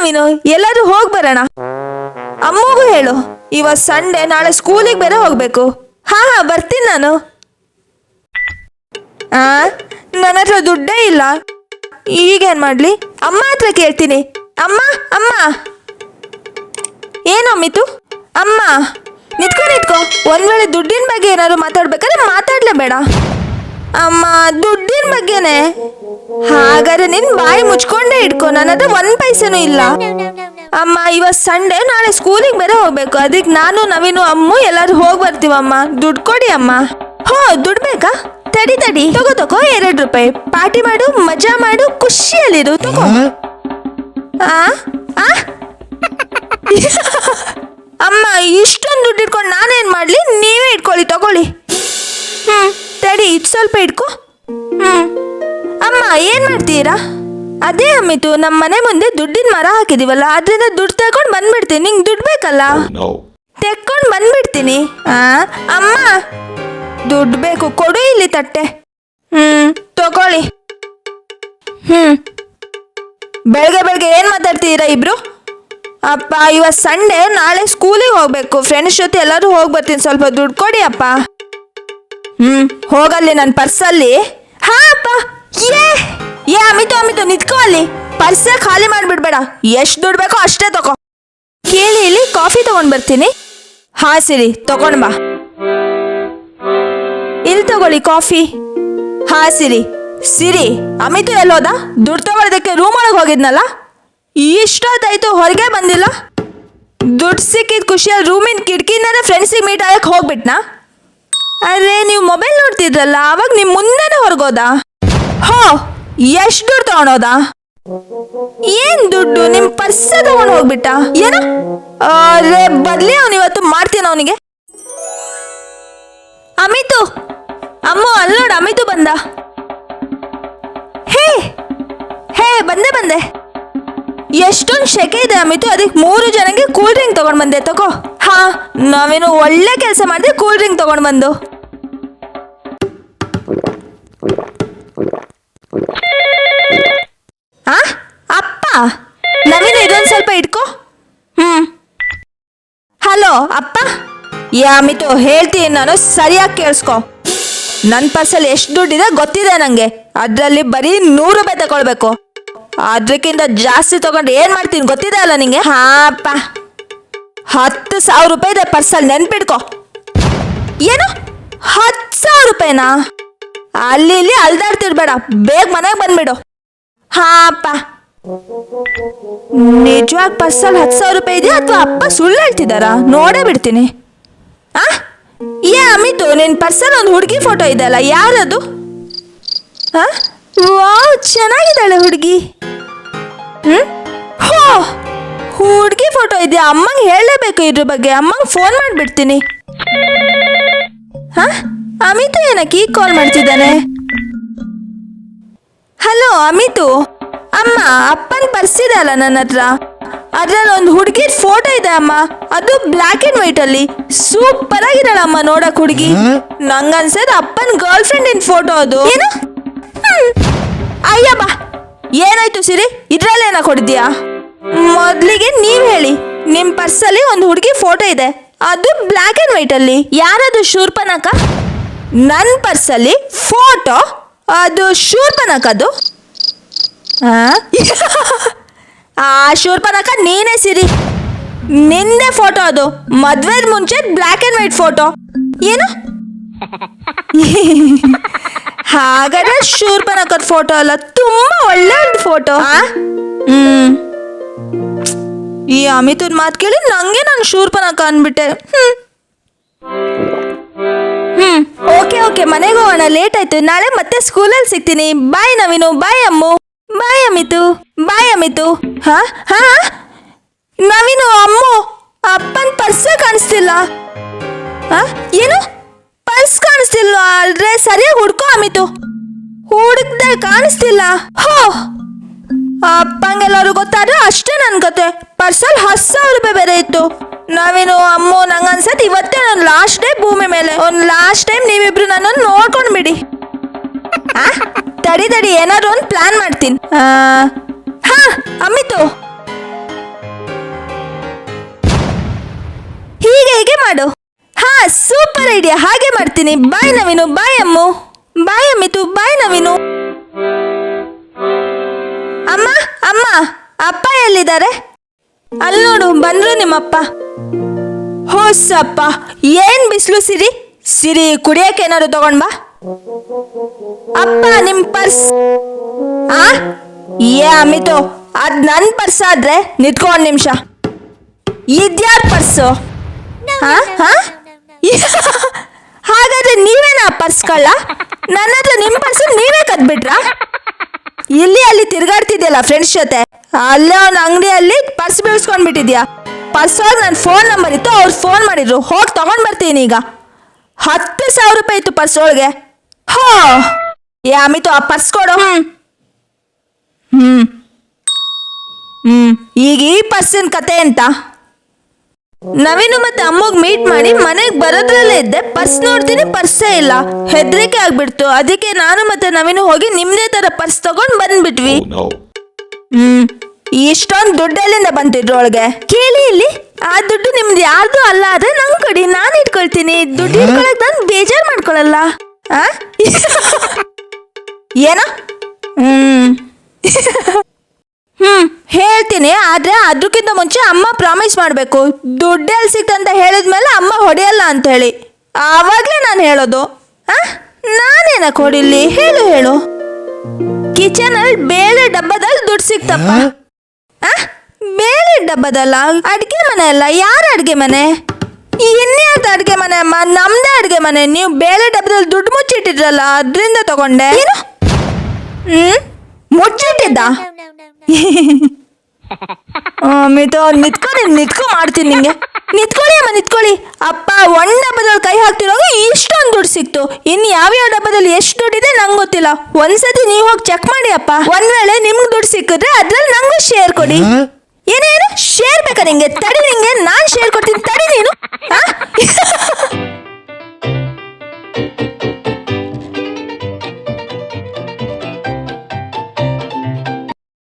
ನವೀನು, ಎಲ್ಲರೂ ಹೋಗಿ ಬರೋಣ. ಅಮ್ಮಗೂ ಹೇಳು, ಇವತ್ತು ಸಂಡೇ, ನಾಳೆ ಸ್ಕೂಲಿಗೆ ಬೇರೆ ಹೋಗ್ಬೇಕು. ಹಾ ಬರ್ತೀನಿ ನಾನು. ನನ್ನ ಹತ್ರ ದುಡ್ಡೇ ಇಲ್ಲ, ಈಗೇನು ಮಾಡಲಿ? ಅಮ್ಮ ಹತ್ರ ಕೇಳ್ತೀನಿ. ಅಮ್ಮ ಅಮ್ಮ, ಏನೋ ಮಿತು? ಅಮ್ಮ ನಿತ್ಕೊ. ಒಂದ್ ವೇಳೆ ದುಡ್ಡಿನ ಬಗ್ಗೆ ಏನಾದ್ರು ಮಾತಾಡ್ಬೇಕಾದ್ರೆ ಮಾತಾಡ್ಲೇಬೇಡ. ಅಮ್ಮ ದುಡ್ಡಿನ ಬಗ್ಗೆನೆ? ಹಾಗಾದ್ರೆ ನಿನ್ ಬಾಯಿ ಮುಚ್ಕೊಂಡೇ ಇಟ್ಕೊ, ನನ್ನ ಹತ್ರ 1 ಪೈಸೆನೂ ಇಲ್ಲ. ಅಮ್ಮ ಇವತ್ತು ಸಂಡೇ, ನಾಳೆ ಸ್ಕೂಲಿಗೆ ಬೇರೆ ಹೋಗ್ಬೇಕು. ಅದಕ್ಕೆ ನಾನು ನವೀನು ಅಮ್ಮು ಎಲ್ಲರೂ ಹೋಗಿ ಬರ್ತೀವಮ್ಮ. ದುಡ್ಡು ಕೊಡಿ ಅಮ್ಮ. ದುಡ್ಡು ಬೇಕಾ? ತಡಿ ತಗೋ 2 ರೂಪಾಯಿ. ಪಾರ್ಟಿ ಮಾಡು, ಮಜಾ ಮಾಡು, ಖುಷಿಯಲ್ಲಿರು. ತಗೋ. ಅಮ್ಮ ಇಷ್ಟೊಂದು ದುಡ್ಡು ಇಟ್ಕೊಂಡು ನಾನೇನ್ ಮಾಡ್ಲಿ? ನೀವೇ ಇಟ್ಕೊಳ್ಳಿ, ತಗೊಳ್ಳಿ. ತಡಿ, ಇದು ಸ್ವಲ್ಪ ಇಟ್ಕೊ. ಅಮ್ಮ ಏನ್ ಮಾಡ್ತೀರಾ? ಅದೇ ಅಮ್ಮಿತು, ನಮ್ಮ ಮನೆ ಮುಂದೆ ದುಡ್ಡಿನ ಮರ ಹಾಕಿದೀವಲ್ಲ, ಅದರಿಂದ ದುಡ್ಡು ತಗೊಂಡು ಬಂದ್ಬಿಡ್ತೀನಿ. ನಿಂಗೆ ದುಡ್ಡು ಬೇಕಲ್ಲ, ತೆಕ್ಕೊಂಡು ಬಂದ್ಬಿಡ್ತೀನಿ. ಅಮ್ಮ ದುಡ್ಡು ಬೇಕು, ಕೊಡು ಇಲ್ಲಿ ತಟ್ಟೆ. ತಗೊಳ್ಳಿ. ಬೆಳಗ್ಗೆ ಏನ್ ಮಾತಾಡ್ತೀರಾ ಇಬ್ರು? ಅಪ್ಪ ಇವತ್ತು ಸಂಡೇ, ನಾಳೆ ಸ್ಕೂಲಿಗೆ ಹೋಗ್ಬೇಕು. ಫ್ರೆಂಡ್ಸ್ ಜೊತೆ ಎಲ್ಲರೂ ಹೋಗಿ ಬರ್ತೀನಿ. ಸ್ವಲ್ಪ ದುಡ್ಡು ಕೊಡಿ ಅಪ್ಪ. ಹೋಗಲ್ಲಿ ನನ್ನ ಪರ್ಸಲ್ಲಿ. ಹಾ ಅಪ್ಪ. ಏ ಅಮಿತು ನಿತ್ಕೋ ಅಲ್ಲಿ. ಪರ್ಸ ಖಾಲಿ ಮಾಡಿಬಿಡ್ಬೇಡ. ಎಷ್ಟು ದುಡ್ಡು ಬೇಕೋ ಅಷ್ಟೇ ತಗೋ. ಕೇಳಿ, ಇಲ್ಲಿ ಕಾಫಿ ತಗೊಂಡ್ ಬರ್ತೀನಿ. ಹಾ ಸಿರಿ, ತಗೊಂಡ್ ಬಾ. ಇಲ್ಲಿ ತಗೊಳ್ಳಿ ಕಾಫಿ. ಹಾ ಸಿರಿ ಅಮಿತು ಎಲ್ಲೋದ? ದುಡ್ಡು ತಗೊಳ್ಳೋದಕ್ಕೆ ರೂಮ್ ಒಳಗೆ ಹೋಗಿದ್ನಲ್ಲ, ಇಷ್ಟೊತ್ತಾಯ್ತು ಹೊರಗೆ ಬಂದಿಲ್ಲ. ದುಡ್ಡು ಸಿಕ್ಕಿದ ಖುಷಿಯಲ್ಲಿ ರೂಮಿನ ಕಿಟಕಿಯಿಂದಾನೆ ಫ್ರೆಂಡ್ಸಿಗೆ ಮೀಟ್ ಆಗಕ್ಕೆ ಹೋಗ್ಬಿಟ್ನಾ? ಅರೆ ನೀವು ಮೊಬೈಲ್ ನೋಡ್ತಿದ್ರಲ್ಲ, ಅವಾಗ ನಿಮ್ಮ ಮುಂದೆನೆ ಹೊರಗೋದ? ಎಷ್ಟು ದುಡ್ಡು ತಗೊಂಡೋದ? ಏನ್ ದುಡ್ಡು? ನಿಮ್ಮ ಪರ್ಸ ತಗೊಂಡು ಹೋಗ್ಬಿಟ್ಟ ಏನೋ? ಅರೆ ಬದ್ಲಿ ಅವನಿವತ್ತು ಮಾಡ್ತೀನಿ ಅವನಿಗೆ. ಅಮಿತು, ಅಮ್ಮ ಅಲ್ಲೋಡ, ಅಮಿತು ಬಂದ. ಹೇ ಬಂದೆ. ಎಷ್ಟೊಂದು ಶೆಕೆ ಇದೆ ಅಮಿತು, ಅದಕ್ಕೆ 3 ಜನಕ್ಕೆ ಕೂಲ್ ಡ್ರಿಂಕ್ ತಗೊಂಡ್ ಬಂದೆ. ತಗೋ. ನಾವೇನು ಒಳ್ಳೆ ಕೆಲಸ ಮಾಡಿದೆ, ಕೂಲ್ ಡ್ರಿಂಕ್ ತಗೊಂಡ್ ಬಂದು. ಅಪ್ಪ ನವೀನು, ಇದೊಂದು ಸ್ವಲ್ಪ ಇಟ್ಕೋ. ಹಲೋ ಅಪ್ಪ. ಅಮಿತು ಹೇಳ್ತೀನಿ ನಾನು, ಸರಿಯಾಗಿ ಕೇಳಿಸ್ಕೊ. ನನ್ನ ಪರ್ಸಲ್ಲಿ ಎಷ್ಟು ದುಡ್ಡಿದೆ ಗೊತ್ತಿದೆ ನನಗೆ. ಅದರಲ್ಲಿ ಬರೀ 100 ರೂಪಾಯಿ ತಗೊಳ್ಬೇಕು. ಅದಕ್ಕಿಂತ ಜಾಸ್ತಿ ತಗೊಂಡ್ರೆ ಏನ್ ಮಾಡ್ತೀನಿ ಗೊತ್ತಿದೆ ಅಲ್ಲ ನಿಂಗೆ? ಅಪ್ಪ 10,000 ರೂಪಾಯಿ ಇದೆ ಪರ್ಸಲ್ಲಿ, ನೆನ್ಪಿಡ್ಕೊ. ಏನು 10,000 ರೂಪಾಯಿನಾ? ಅಲ್ಲಿ ಇಲ್ಲಿ ಅಲ್ದಾಡ್ತಿರ್ಬೇಡ, ಬೇಗ ಮನೆಗೆ ಬಂದ್ಬಿಡು. ಅಪ್ಪ ನಿಜವಾಗಿ ಪರ್ಸಲ್ಲಿ 10,000 ರೂಪಾಯಿ ಇದೆಯಾ ಅಥವಾ ಅಪ್ಪ ಸುಳ್ಳು ಹೇಳ್ತಿದ್ದಾರಾ? ನೋಡೇ ಬಿಡ್ತೀನಿ. ಅಮಿತು, ನಿನ್ನ ಪರ್ಸಲ್ಲಿ ಒಂದು ಹುಡುಗಿ ಫೋಟೋ ಇದೆ ಅಲ್ಲ, ಯಾರದು? ವಾವ್, ಚೆನ್ನಾಗಿದ್ದಾಳೆ ಹುಡುಗಿ. ಹುಡುಗಿ ಫೋಟೋ ಇದೆಯಾ? ಅಮ್ಮಂಗೆ ಹೇಳಲೇಬೇಕು ಇದ್ರ ಬಗ್ಗೆ. ಅಮ್ಮಂಗೆ ಫೋನ್ ಮಾಡಿಬಿಡ್ತೀನಿ. ಅಮಿತು ಏನಕ್ಕೆ ಈಗ ಕಾಲ್ ಮಾಡ್ತಿದ್ದಾನೆ? ಹಲೋ ಅಮಿತು. ಅಮ್ಮ, ಅಪ್ಪನ ಪರ್ಸ್ ಇದೆ ಅಲ್ಲ ನನ್ನ ಹತ್ರ, ಅದ್ರಲ್ಲಿ ಒಂದು ಹುಡುಗಿ ಫೋಟೋ ಇದೆ ಅಮ್ಮ. ಅದು ಬ್ಲ್ಯಾಕ್ ಅಂಡ್ ವೈಟ್ ಅಲ್ಲಿ ಸೂಪರ್ ಆಗಿದ್ದಾಳೆ ಅಮ್ಮ ನೋಡಕ್ ಹುಡುಗಿ. ನಂಗನ್ಸದ್ ಅಪ್ಪನ ಗರ್ಲ್ ಫ್ರೆಂಡಿನ ಫೋಟೋ ಅದು. ಏನು? ಅಯ್ಯ ಬಾ, ಏನಾಯ್ತು ಸಿರಿ? ಇದ್ರಲ್ಲೇನ ಕೊಡಿದ್ಯಾ? ಮೊದ್ಲಿಗೆ ನೀವ್ ಹೇಳಿ, ನಿಮ್ ಪರ್ಸಲ್ಲಿ ಒಂದು ಹುಡುಗಿ ಫೋಟೋ ಇದೆ, ಅದು ಬ್ಲ್ಯಾಕ್ ಅಂಡ್ ವೈಟ್ ಅಲ್ಲಿ. ಯಾರದು? ಶೂರ್ಪನಕ? ನನ್ನ ಪರ್ಸಲ್ಲಿ ಫೋಟೋ, ಅದು ಶೂರ್ಪನಕದು. ಶೂರ್ಪನಕ ನೀನೇ ಸಿರಿ, ನಿಂದೆ ಫೋಟೋ ಅದು. ಮದ್ವೆದ್ ಮುಂಚೆ ಬ್ಲ್ಯಾಕ್ ಅಂಡ್ ವೈಟ್ ಫೋಟೋ. ಏನು? ಹಾಗಾದ್ರೆ ಶೂರ್ಪನಕದ ಫೋಟೋ ಅಲ್ಲ, ತುಂಬಾ ಒಳ್ಳೆ ಒಂದು ಫೋಟೋ. ಈ ಅಮಿತನ್ ಮಾತು ಕೇಳಿ ನಂಗೆ ನಾನು ಶೂರ್ಪನಕ ಅನ್ಬಿಟ್ಟೆ. ಓಕೆ ಮನೆಗೆ ಹೋಗೋಣ, ಲೇಟ್ ಆಯ್ತು. ನಾಳೆ ಮತ್ತೆ ಸ್ಕೂಲಲ್ಲಿ ಸಿಗ್ತೀನಿ. ಬಾಯ್ ನವೀನು, ಬಾಯ್ ಅಮ್ಮು, ಬಾಯ್ ಅಮಿತು, ಬಾಯ್ ಅಮಿತು. ನವೀನು, ಅಮ್ಮು, ಅಪ್ಪನ ಪರ್ಸ ಕಾಣಿಸ್ತಿಲ್ಲ. ಏನು? ಪರ್ಸ್ ಕಾಣಿಸ್ತಿಲ್ಲ ಆದ್ರೆ ಸರಿಯಾಗಿ ಹುಡ್ಕೋ ಅಮಿತು. ಹುಡುಕ್ದೆ ಕಾಣಿಸ್ತಿಲ್ಲ. ಅಪ್ಪಂಗೆಲ್ಲರೂ ಗೊತ್ತಾದ್ರೆ ಅಷ್ಟೇ ನನ್ನ ಕತೆ. ಪರ್ಸಲ್ಲಿ 10,000 ರೂಪಾಯಿ ಬೇರೆ ಇತ್ತು. ನಾವೇನು ಅಮ್ಮು, ನಂಗನ್ಸತ್ ಇವತ್ತೇ ನನ್ನ ಲಾಸ್ಟ್ ಡೇ ಭೂಮಿ ಮೇಲೆ. ಒಂದು ಲಾಸ್ಟ್ ಟೈಮ್ ನೀವಿಬ್ರು ನನ್ನನ್ನು ನೋಡ್ಕೊಂಡು ಬಿಡಿ. ತಡಿ ಏನಾದ್ರು ಒಂದು ಪ್ಲಾನ್ ಮಾಡ್ತೀನಿ. ಅಮಿತು, ಹೀಗೆ ಮಾಡು. ಹಾ, ಸೂಪರ್ ಐಡಿಯಾ, ಹಾಗೆ ಮಾಡ್ತೀನಿ. ಬಾಯ್ ನವೀನು, ಬಾಯ್ ಅಮ್ಮು, ಬಾಯ್ ಅಮ್ಮಿತು, ಬಾಯ್ ನವೀನು. ಅಮ್ಮ ಅಮ್ಮ, ಅಪ್ಪ ಎಲ್ಲಿದ್ದಾರೆ? ಅಲ್ಲಿ ನೋಡು, ಬಂದ್ರು ನಿಮ್ಮಪ್ಪ. ಹೋಸಪ್ಪ, ಏನ್ ಬಿಸಿಲು ಸಿರಿ. ಸಿರಿ, ಕುಡಿಯಕ್ಕೆ ಏನಾದ್ರು ತಗೊಂಡ್ ಬಾ. ಅಪ್ಪ, ನಿಮ್ ಪರ್ಸ್. ಆ ಏ ಅಮಿತು, ಅದ್ ನನ್ ಪರ್ಸ್ ಆದ್ರೆ ನಿತ್ಕೊ ಒಂದ್ ನಿಮಿಷ. ಇದ್ಯಾರ ಪರ್ಸು? ಹಾಗಾದ್ರೆ ನೀವೇನಾ ಪರ್ಸ್ ಕಳ್ಳ? ನನ್ನ ಹತ್ರ ನಿಮ್ ಪರ್ಸ್ ನೀವೇ ಕದ್ಬಿಟ್ರಾ? ಇಲ್ಲಿ ಅಲ್ಲಿ ತಿರ್ಗಾಡ್ತಿದ್ಯಲ್ಲ ಫ್ರೆಂಡ್ಸ್ ಜೊತೆ, ಅಲ್ಲೇ ಒಂದು ಅಂಗಡಿಯಲ್ಲಿ ಪರ್ಸ್ ಬೀಳ್ಸ್ಕೊಂಡ್ಬಿಟ್ಟಿದ್ಯಾ. ಪರ್ಸ್ ಒಳಗೆ ನನ್ನ ಫೋನ್ ನಂಬರ್ ಇತ್ತು, ಅವ್ರು ಫೋನ್ ಮಾಡಿದ್ರು, ಹೋಗಿ ತಗೊಂಡ್ ಬರ್ತೀನಿ. ಈಗ 10,000 ರೂಪಾಯಿ ಇತ್ತು ಪರ್ಸ್ ಒಳಗೆ. ಹೋ ಏ ಅಮಿತು, ಆ ಪರ್ಸ್ ಕೊಡು. ಈಗ ಈ ಪರ್ಸಿನ ಕತೆ ಅಂತ. ನವೀನು ಮತ್ತೆ ಅಮ್ಮಗ್ ಮೀಟ್ ಮಾಡಿ ಮನೆಗೆ ಬರೋದ್ರಲ್ಲೇ ಇದ್ದೆ. ಪರ್ಸ್ ನೋಡ್ತೀನಿ, ಪರ್ಸೇ ಇಲ್ಲ. ಹೆದರಿಕೆ ಆಗ್ಬಿಡ್ತು. ಅದಕ್ಕೆ ನಾನು ಮತ್ತೆ ನವೀನು ಹೋಗಿ ನಿಮ್ದೇ ತರ ಪರ್ಸ್ ತಗೊಂಡ್ ಬಂದ್ಬಿಟ್ವಿ. ಇಷ್ಟೊಂದು ದುಡ್ಡು ಎಲ್ಲಿಂದ ಬಂತಿದ್ರೊಳಗೆ? ಕೇಳಿ ಇಲ್ಲಿ, ಆ ದುಡ್ಡು ನಿಮ್ದು ಯಾರ್ದು ಅಲ್ಲ, ಆದ್ರೆ ನಂಗೆ ಕೊಡಿ, ನಾನು ಇಟ್ಕೊಳ್ತೀನಿ. ದುಡ್ಡು ಇಟ್ಕೊಳಕ್ ನಾನು ಬೇಜಾರು ಮಾಡ್ಕೊಳಲ್ಲ. ಏನ? ಹೇಳ್ತೀನಿ, ಆದ್ರೆ ಅದಕ್ಕಿಂತ ಮುಂಚೆ ಅಮ್ಮ ಪ್ರಾಮಿಸ್ ಮಾಡಬೇಕು. ದುಡ್ಡು ಎಲ್ಲಿ ಸಿಕ್ತಂತ ಹೇಳಿದ್ಮೇಲೆ ಅಮ್ಮ ಹೊಡೆಯಲ್ಲ ಅಂತ ಹೇಳಿ. ಆವಾಗಲೇ ನಾನು ಹೇಳೋದು. ನಾನೇನಕ್ಕೆ ಹೊಡಿಲಿ? ಹೇಳು ಹೇಳು. ಕಿಚನಲ್ಲಿ ಬೇಳೆ ಡಬ್ಬದಲ್ಲಿ ದುಡ್ಡು ಸಿಕ್ತಪ್ಪ. ಬೇಳೆ ಡಬ್ಬದಲ್ಲ, ಅಡ್ಗೆ ಮನೆ ಅಲ್ಲ. ಯಾರ ಅಡ್ಗೆ ಮನೆ? ಇನ್ಯಾವ್ದು ಅಡ್ಗೆ ಮನೆ ಅಮ್ಮ? ನಮ್ದೇ ಅಡ್ಗೆ ಮನೆ. ನೀವು ಬೇಳೆ ಡಬ್ಬದಲ್ಲಿ ದುಡ್ಡು ಮುಚ್ಚಿಟ್ಟಿದ್ರಲ್ಲ, ಅದರಿಂದ ತಗೊಂಡೆ. ಏನು? ಮುಚ್ಚಿಟ್ಟಿದ್ದ? ಮಿತು, ನಿತ್ಕೊ ಮಾಡ್ತೀನಿ ನಿಂಗೆ. ನಿತ್ಕೊಳ್ಳಿ ಅಮ್ಮ, ನಿತ್ಕೊಳ್ಳಿ. ಅಪ್ಪ, ಒಂದ್ ಡಬ್ಬದಲ್ಲಿ ಕೈ ಹಾಕ್ತಿರೋವಾಗ ಇಷ್ಟೊಂದು ದುಡ್ಡು ಸಿಕ್ತು. ಇನ್ನು ಯಾವ್ಯಾವ ಡಬ್ಬದಲ್ಲಿ ಎಷ್ಟು ದುಡ್ಡಿದೆ ನಂಗೆ ಗೊತ್ತಿಲ್ಲ. ಒಂದ್ಸತಿ ನೀವು ಹೋಗಿ ಚೆಕ್ ಮಾಡಿ ಅಪ್ಪ. ಒಂದ್ ವೇಳೆ ನಿಮ್ಗೆ ದುಡ್ಡು ಸಿಕ್ಕಿದ್ರೆ ಅದ್ರಲ್ಲಿ ನಂಗೂ ಶೇರ್ ಕೊಡಿ. ಏನೇನು ಶೇರ್ ಬೇಕಾ ನಿಂಗೆ? ತಡಿ, ನಿಂಗೆ ನಾನ್ ಶೇರ್ ಕೊಡ್ತೀನಿ, ತಡಿ ನೀನು.